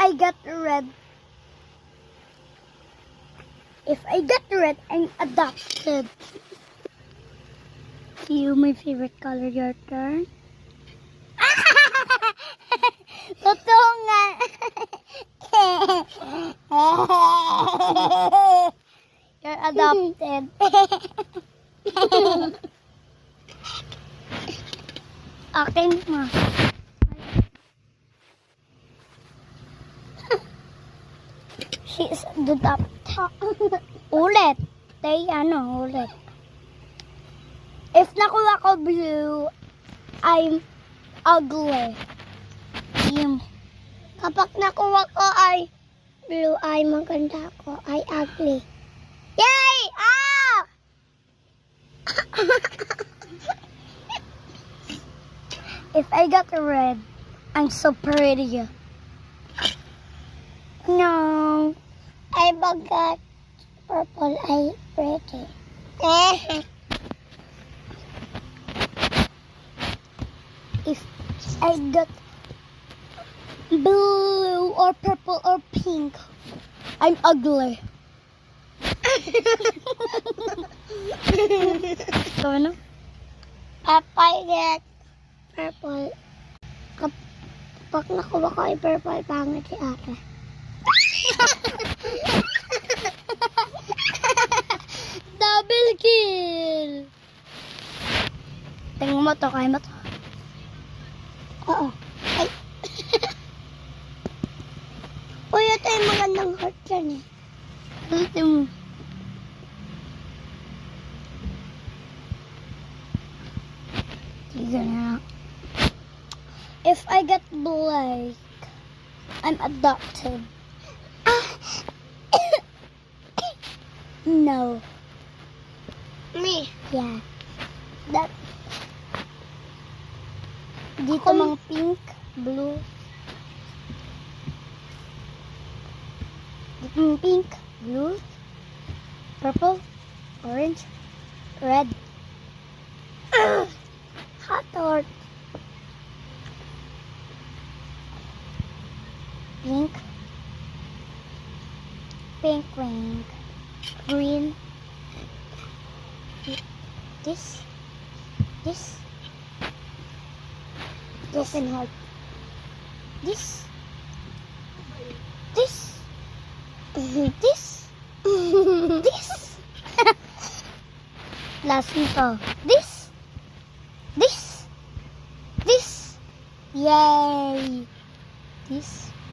I get red, I'm adopted. You, my favorite color, your turn. Totoo nga. You're adopted. Akin mo. She's adopted. Ulit. Ulit. If nakuha ko blue, I'm ugly. Kapag nakuha ko ay blue, ay maganda ako. Ay ugly. Yay! Ah! If I got red, I'm so pretty. No. I got purple, I pretty. If I got blue or purple or pink, I'm ugly. So, ano? If I get purple, kapag nakuha ko ay purple, pangit si ate. Double kill! Tingnan mo to, kaya mo to. Oo. Ay. Uy, ito yung magandang heart dyan eh. Ito mo. Tignan na. If I get black, I'm adopted. No. Me? Yeah. That. Dito mang pink, blue. Dito mang pink, blue, purple, orange, red. Hot or pink, pink, green. This and heart. This. This. Last nito. This. Yay!